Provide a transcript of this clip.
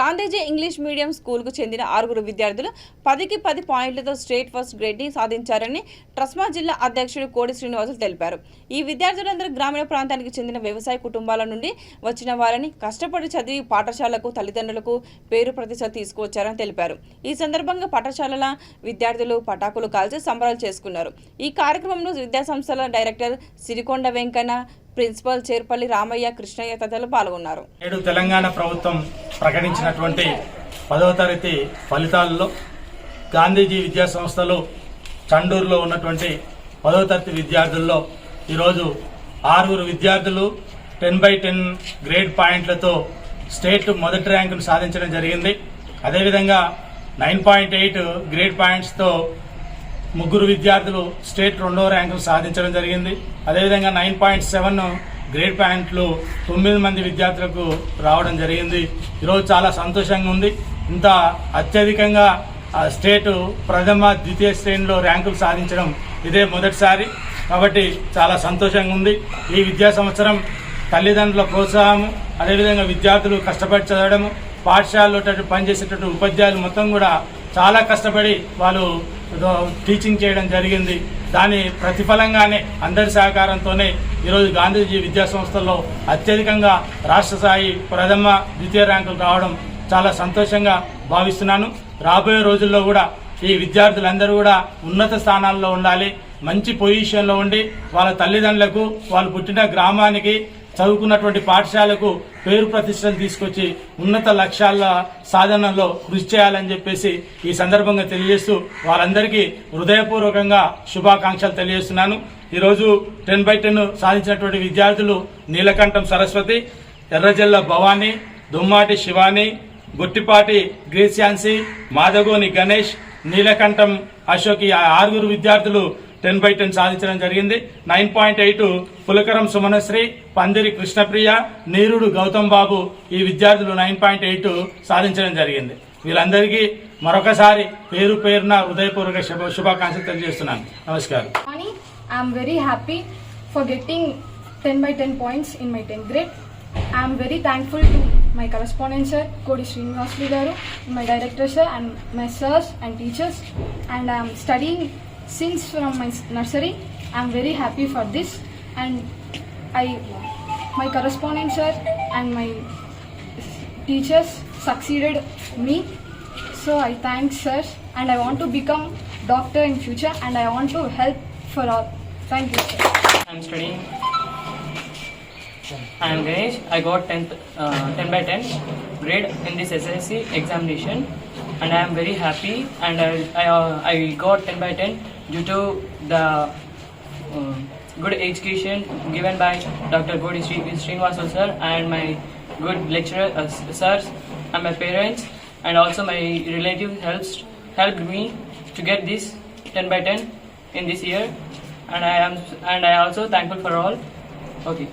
Gandhiji English medium స్కూల్కు చెందిన 6 విద్యార్థులు 10కి 10 పాయింట్లతో స్టేట్ ఫస్ట్ గ్రేడ్ని సాధించారని ట్రస్మా జిల్లా అధ్యక్షుడు కోడి శ్రీనివాసులు తెలిపారు. ఈ విద్యార్థులందరూ గ్రామీణ ప్రాంతానికి చెందిన వ్యవసాయ కుటుంబాల నుండి వచ్చిన వారని, కష్టపడి చదివి పాఠశాలకు తల్లిదండ్రులకు పేరు ప్రతిష్ట తీసుకువచ్చారని తెలిపారు. ఈ సందర్భంగా పాఠశాలల విద్యార్థులు పటాకులు కాల్చి సంబరాలు చేసుకున్నారు. ఈ కార్యక్రమంలో విద్యాసంస్థల డైరెక్టర్ సిరికొండ వెంకన్న, ప్రిన్సిపల్ చేర్పల్లి రామయ్య, కృష్ణయ్య తదితరులు పాల్గొన్నారు. నేడు తెలంగాణ ప్రభుత్వం ప్రకటించినటువంటి 10వ తరగతి ఫలితాలలో గాంధీజీ విద్యా సంస్థలు చండూరులో ఉన్నటువంటి 10వ తరగతి విద్యార్థుల్లో ఈరోజు 6 విద్యార్థులు 10/10 గ్రేడ్ పాయింట్లతో స్టేట్ మొదటి ర్యాంకును సాధించడం జరిగింది. అదేవిధంగా 9.8 గ్రేడ్ పాయింట్స్తో 3 విద్యార్థులు స్టేట్ 2వ ర్యాంకును సాధించడం జరిగింది. అదేవిధంగా 9.7 గ్రేడ్ పాయింట్లు 9 మంది విద్యార్థులకు రావడం జరిగింది. ఈరోజు చాలా సంతోషంగా ఉంది. ఇంత అత్యధికంగా స్టేట్ ప్రథమ ద్వితీయ శ్రేణిలో ర్యాంకులు సాధించడం ఇదే మొదటిసారి. కాబట్టి చాలా సంతోషంగా ఉంది. ఈ విద్యా సంవత్సరం తల్లిదండ్రుల ప్రోత్సాహము, అదేవిధంగా విద్యార్థులు కష్టపడి చదవడము, పాఠశాలలో పనిచేసేటటువంటి ఉపాధ్యాయులు మొత్తం కూడా చాలా కష్టపడి వాళ్ళు టీచింగ్ చేయడం జరిగింది. దాని ప్రతిఫలంగానే అందరి సహకారంతోనే ఈరోజు గాంధీజీ విద్యా సంస్థల్లో అత్యధికంగా రాష్ట్ర స్థాయి ప్రథమ ద్వితీయ ర్యాంకులు రావడం చాలా సంతోషంగా భావిస్తున్నాను. రాబోయే రోజుల్లో కూడా ఈ విద్యార్థులందరూ కూడా ఉన్నత స్థానాల్లో ఉండాలి, మంచి పొజిషన్లో ఉండి వాళ్ళ తల్లిదండ్రులకు, వాళ్ళు పుట్టిన గ్రామానికి, చదువుకున్నటువంటి పాఠశాలకు పేరు ప్రతిష్టలు తీసుకొచ్చి ఉన్నత లక్ష్యాల సాధనలో కృషి చేయాలని చెప్పేసి ఈ సందర్భంగా తెలియజేస్తూ వాళ్ళందరికీ హృదయపూర్వకంగా శుభాకాంక్షలు తెలియజేస్తున్నాను. ఈరోజు 10/10 సాధించినటువంటి విద్యార్థులు నీలకంఠం సరస్వతి, ఎర్రజల్ల భవానీ, దుమ్మాటి శివాని, గొట్టిపాటి గ్రేసియాన్సి, మాదగోని గణేష్, నీలకంఠం అశోక్, 6 విద్యార్థులు 10/10 సాధించడం జరిగింది. 9.8 పులకరం సుమనశ్రీ, పందిరి కృష్ణప్రియ, నీరుడు గౌతమ్ బాబు, ఈ విద్యార్థులు 9.8 సాధించడం జరిగింది. వీళ్ళందరికీ మరొకసారి పేరు పేరున హృదయపూర్వక శుభాకాంక్షలు తెలియజేస్తున్నాను. నమస్కారం. I'm very happy for getting 10/10 points in my 10th grade. I'm very thankful to my correspondent sir, Kodi Srinivasulu garu, my director sir and my sirs and teachers, and I'm studying since from my nursery. I'm very happy for this, and my correspondent sir and my teachers succeeded me, so I thank sir, and I want to become doctor in future, and I want to help for all. Thank you sir. I'm studying. I am Ganesh. I got 10/10 grade in this SSC examination, and I am very happy, and I got 10/10 due to the good education given by Dr. Kodi Srinivasulu sir and my good lecturer sirs and my parents, and also my relatives helped me to get this 10/10 in this year, and I also thankful for all. Okay.